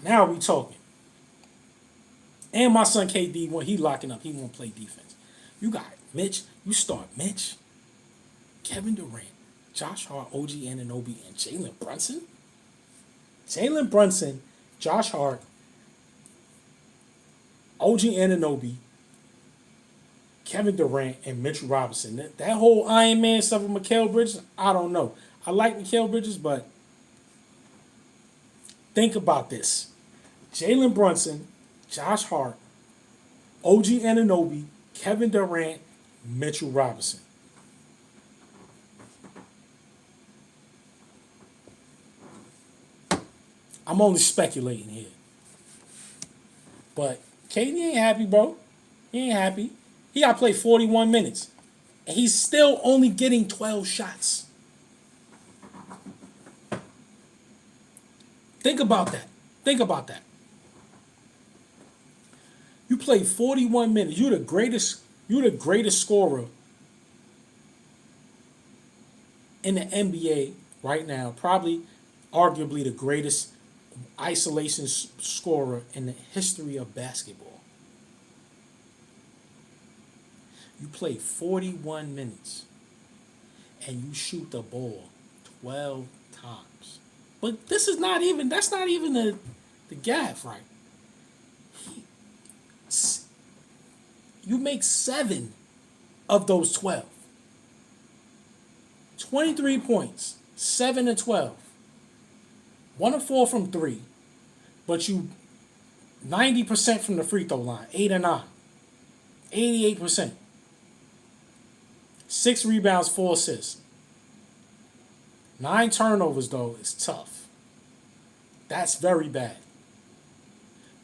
Now we talking. And my son KD, when he locking up, he won't play defense. You got Mitch. You start Mitch, Kevin Durant, Josh Hart, OG Anunoby, and Jalen Brunson. Jalen Brunson, Josh Hart, OG Anunoby, Kevin Durant, and Mitchell Robinson. That whole Iron Man stuff with Mikal Bridges, I don't know. I like Mikal Bridges, but think about this. Jalen Brunson, Josh Hart, OG Anunoby, Kevin Durant, Mitchell Robinson. I'm only speculating here. But KD ain't happy, bro. He ain't happy. He got to play 41 minutes. And he's still only getting 12 shots. Think about that. Think about that. You play 41 minutes. You're the greatest scorer in the NBA right now. Probably, arguably, the greatest isolation scorer in the history of basketball. You play 41 minutes and you shoot the ball 12 times. But that's not even the gaff, right? You make 7 of those 12. 23 points, 7 and 12. 1 of 4 from 3, but you 90% from the free throw line, 8 and 9, 88%. 6 rebounds, 4 assists. 9 turnovers, though, is tough. That's very bad.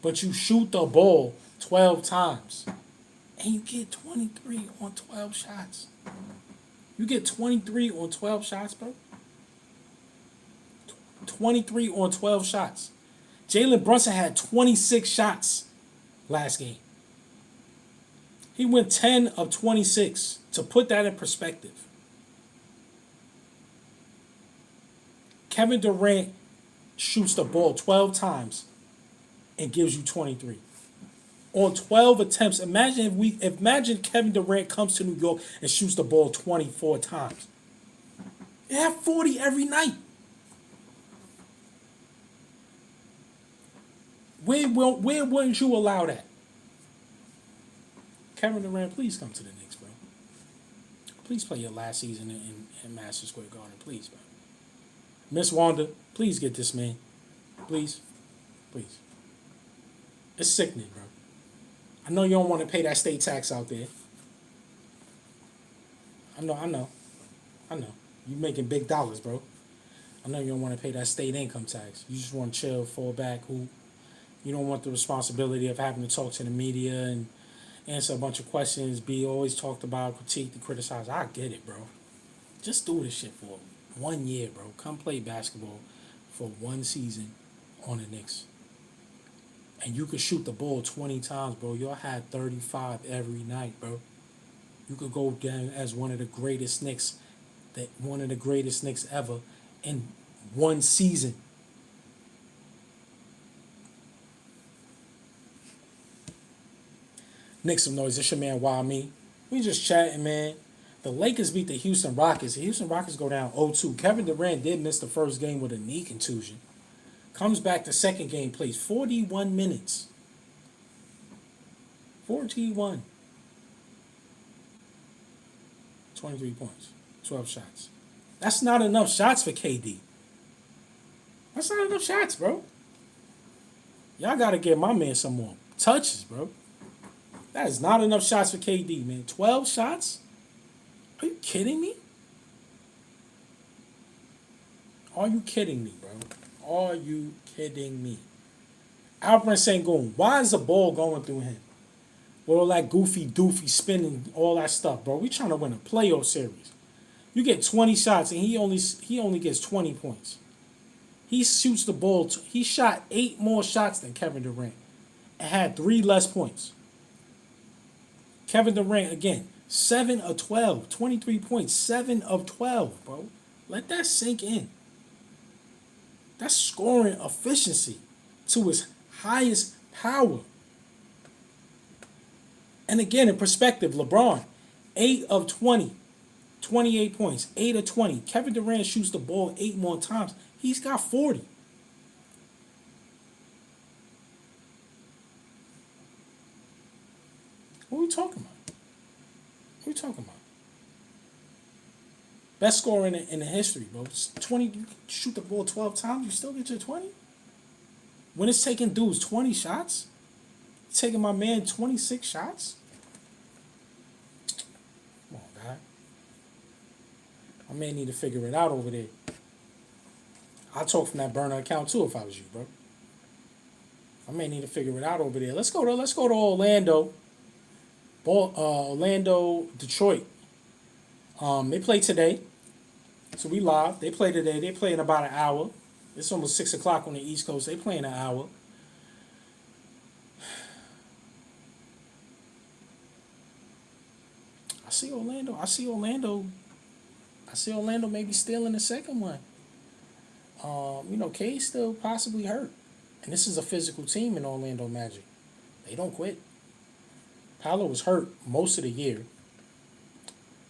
But you shoot the ball 12 times, and you get 23 on 12 shots. You get 23 on 12 shots, bro. 23 on 12 shots. Jalen Brunson had 26 shots last game. He went 10 of 26. To put that in perspective, Kevin Durant shoots the ball 12 times and gives you 23. On 12 attempts, imagine Kevin Durant comes to New York and shoots the ball 24 times. They have 40 every night. Where wouldn't you allow that? Kevin Durant, please come to the Knicks, bro. Please play your last season in Madison Square Garden, please, bro. Miss Wanda, please get this man. Please. Please. It's sickening, bro. I know you don't want to pay that state tax out there. I know. You making big dollars, bro. I know you don't want to pay that state income tax. You just want to chill, fall back, hoop. You don't want the responsibility of having to talk to the media and answer a bunch of questions, be always talked about, critiqued, and criticized. I get it, bro. Just do this shit for 1 year, bro. Come play basketball for 1 season on the Knicks. And you could shoot the ball 20 times, bro. Y'all had 35 every night, bro. You could go down as one of the greatest Knicks ever in 1 season. Knicks Some Noise. It's your man, Why Me. We just chatting, man. The Lakers beat the Houston Rockets. The Houston Rockets go down 0-2. Kevin Durant did miss the first game with a knee contusion. Comes back the second game, plays 41 minutes. 41. 23 points. 12 shots. That's not enough shots for KD. That's not enough shots, bro. Y'all got to give my man some more touches, bro. That is not enough shots for KD, man. 12 shots? Are you kidding me? Are you kidding me, bro? Are you kidding me? Alperen Sengun, why is the ball going through him? With all that goofy doofy spinning, all that stuff, bro. We trying to win a playoff series. You get 20 shots and he only gets 20 points. He shoots the ball. He shot 8 more shots than Kevin Durant and had 3 less points. Kevin Durant, again, 7 of 12, 23 points, 7 of 12, bro. Let that sink in. That's scoring efficiency to its highest power. And again, in perspective, LeBron, 8 of 20, 28 points, 8 of 20. Kevin Durant shoots the ball 8 more times. He's got 40. What are we talking about? What are we talking about? Best scorer in the history, bro. 20, you shoot the ball 12 times, you still get your 20? When it's taking dudes 20 shots, taking my man 26 shots? Come on, guy. I may need to figure it out over there. I'll talk from that burner account too if I was you, bro. I may need to figure it out over there. Let's go to Orlando. Orlando, Detroit. They play today. So we live. They play today. They play in about an hour. It's almost 6 o'clock on the East Coast. They play in an hour. I see Orlando maybe stealing the second one. K's still possibly hurt. And this is a physical team in Orlando Magic. They don't quit. Paolo was hurt most of the year.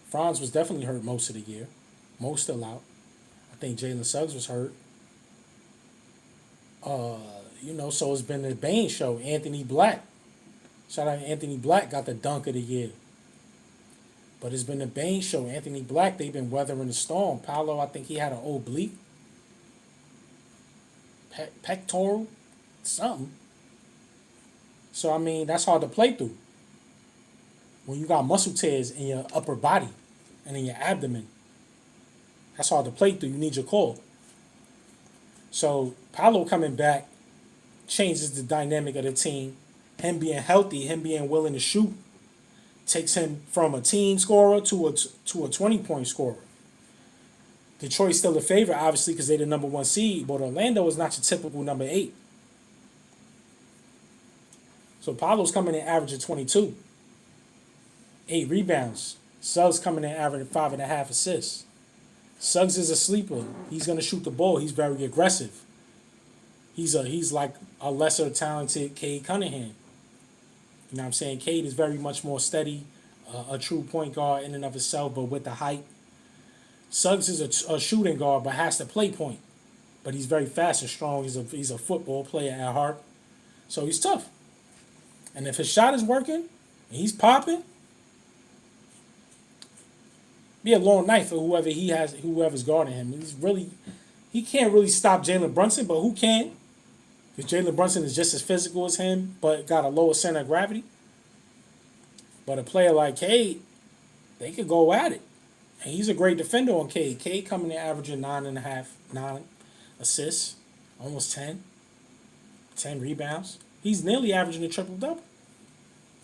Franz was definitely hurt most of the year. Mo's still out. I think Jalen Suggs was hurt. So it's been the Bane show. Anthony Black. Shout out to Anthony Black, got the dunk of the year. But it's been the Bane show. Anthony Black, they've been weathering the storm. Paolo, I think he had an oblique. Pectoral. Something. So, that's hard to play through. When you got muscle tears in your upper body and in your abdomen, that's hard to play through. You need your core. So Paolo coming back changes the dynamic of the team. Him being healthy, him being willing to shoot, takes him from a team scorer to a 20-point scorer. Detroit's still a favorite, obviously, because they're the number 1 seed, but Orlando is not your typical number 8. So Paolo's coming in averaging 22. 8 rebounds. Suggs coming in averaging 5.5 assists. Suggs is a sleeper. He's going to shoot the ball. He's very aggressive. He's like a lesser talented Cade Cunningham. You know what I'm saying? Cade is very much more steady, a true point guard in and of itself, but with the height. Suggs is a shooting guard, but has to play point. But he's very fast and strong. He's a football player at heart. So he's tough. And if his shot is working, and he's popping, be a long night for whoever's guarding him. He can't really stop Jalen Brunson, but who can? Because Jalen Brunson is just as physical as him, but got a lower center of gravity. But a player like Cade, they could go at it. And he's a great defender on Cade. Cade coming in averaging 9.5, 9 assists, almost 10 rebounds. He's nearly averaging a triple double.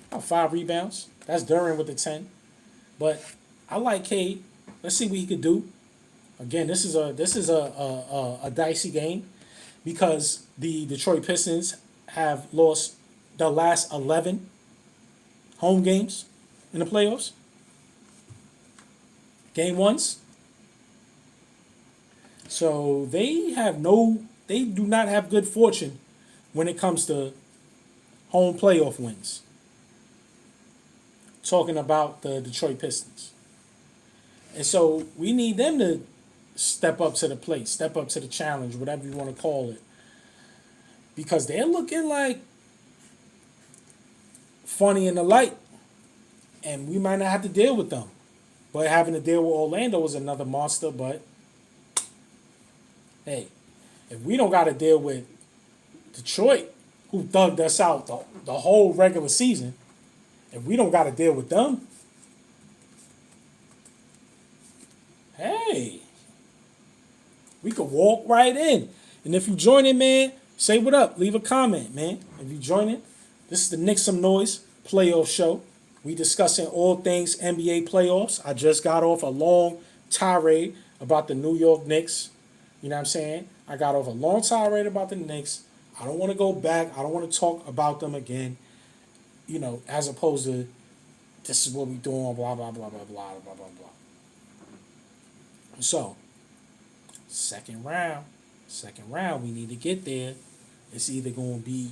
About 5 rebounds. That's Duran with the 10. But I like Cade. Let's see what he could do. Again, this is a dicey game because the Detroit Pistons have lost the last 11 home games in the playoffs. Game ones. So they do not have good fortune when it comes to home playoff wins. Talking about the Detroit Pistons. And so we need them to step up to the plate, step up to the challenge, whatever you want to call it. Because they're looking like funny in the light. And we might not have to deal with them. But having to deal with Orlando is another monster. But, hey, if we don't got to deal with Detroit, who thugged us out the whole regular season, if we don't got to deal with them, hey, we could walk right in. And if you join in, man, say what up. Leave a comment, man. If you join in, this is the Knicks Some Noise playoff show. We discussing all things NBA playoffs. I just got off a long tirade about the New York Knicks. You know what I'm saying? I got off a long tirade about the Knicks. I don't want to go back. I don't want to talk about them again. You know, as opposed to this is what we doing, blah, blah, blah, blah, blah, blah, blah, blah. So, second round, we need to get there. It's either going to be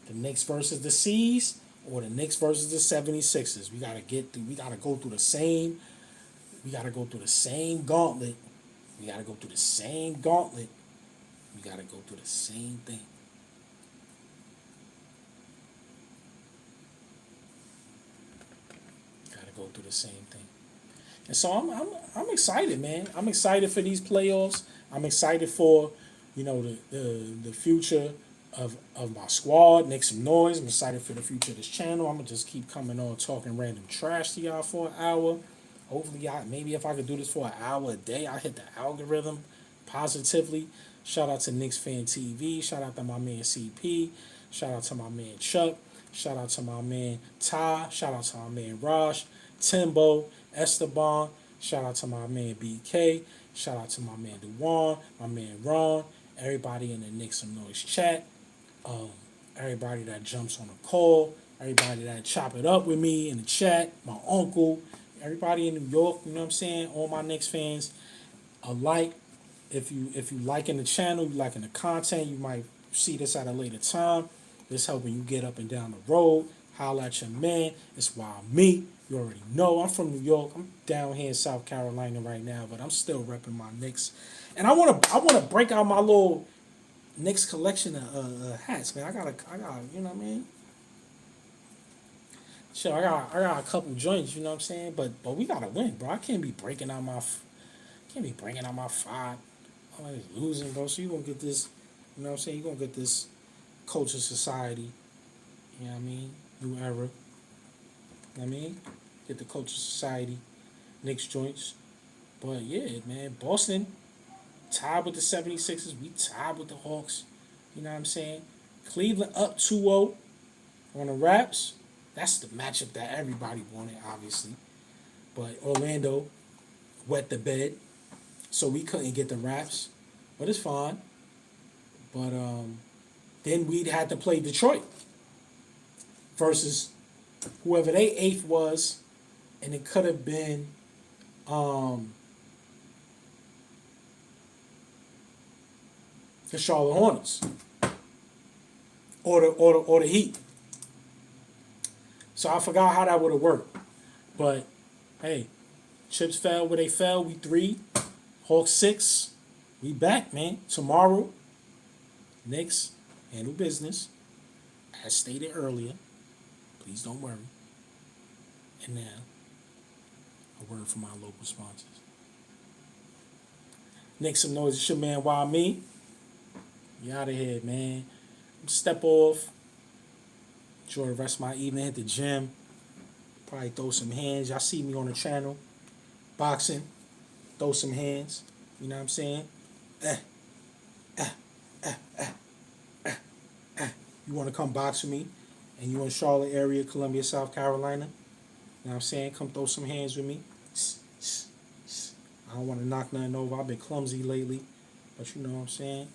the Knicks versus the C's or the Knicks versus the 76ers. We got to go through the same gauntlet. We got to go through the same gauntlet. We got to go through the same thing. Got to go through the same thing. And so I'm excited, man. I'm excited for these playoffs. I'm excited for, the future of my squad, Knicks Some Noise. I'm excited for the future of this channel. I'm gonna just keep coming on talking random trash to y'all for an hour. Hopefully, maybe if I could do this for an hour a day, I hit the algorithm positively. Shout out to Knicks Fan TV. Shout out to my man CP. Shout out to my man Chuck. Shout out to my man Ty. Shout out to my man Raj, Timbo, Esteban. Shout out to my man BK. Shout out to my man Dewan, my man Ron, everybody in the Knicks Some Noise chat. Everybody that jumps on a call, everybody that chop it up with me in the chat, my uncle, everybody in New York, you know what I'm saying? All my Knicks fans alike. If you liking the channel, you liking the content, you might see this at a later time. This helping you get up and down the road. Holla at your man. It's Wild Me. You already know I'm from New York. I'm down here in South Carolina right now, but I'm still repping my Knicks. And I wanna break out my little Knicks collection of hats, man. I got you know what I mean? Sure, I got a couple joints, you know what I'm saying? But we gotta win, bro. I can't be breaking out my five. I'm just losing, bro. So you gonna get this, you know what I'm saying? You gonna get this culture society, you know what I mean? New era. You know what I mean? Get the culture society, Knicks joints. But yeah, man, Boston tied with the 76ers. We tied with the Hawks. You know what I'm saying? Cleveland up 2-0 on the Raps. That's the matchup that everybody wanted, obviously. But Orlando wet the bed, so we couldn't get the Raps. But it's fine. But then we'd had to play Detroit versus whoever they eighth was, and it could have been the Charlotte Hornets or the Heat. So I forgot how that would have worked. But hey, chips fell where they fell. We 3, Hawks 6. We back, man. Tomorrow, Knicks handle business. As stated earlier, please don't worry. And now, a word from our local sponsors. Knicks Some Noise. It's your man, Why Me? We out of here, man. Step off. Enjoy the rest of my evening. Hit the gym. Probably throw some hands. Y'all see me on the channel. Boxing. Throw some hands. You know what I'm saying? You want to come box with me? And you in Charlotte area, Columbia, South Carolina? You know what I'm saying? Come throw some hands with me. I don't want to knock nothing over. I've been clumsy lately. But you know what I'm saying?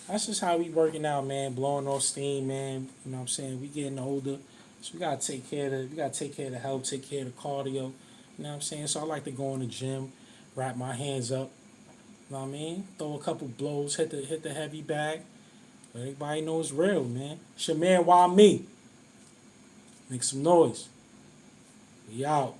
That's just how we working out, man. Blowing off steam, man. You know what I'm saying? We getting older. So we gotta take care of the health, take care of the cardio. You know what I'm saying? So I like to go in the gym, wrap my hands up. You know what I mean? Throw a couple blows, hit the heavy bag. Let everybody know it's real, man. It's your man, Why Me? Make some noise. We out.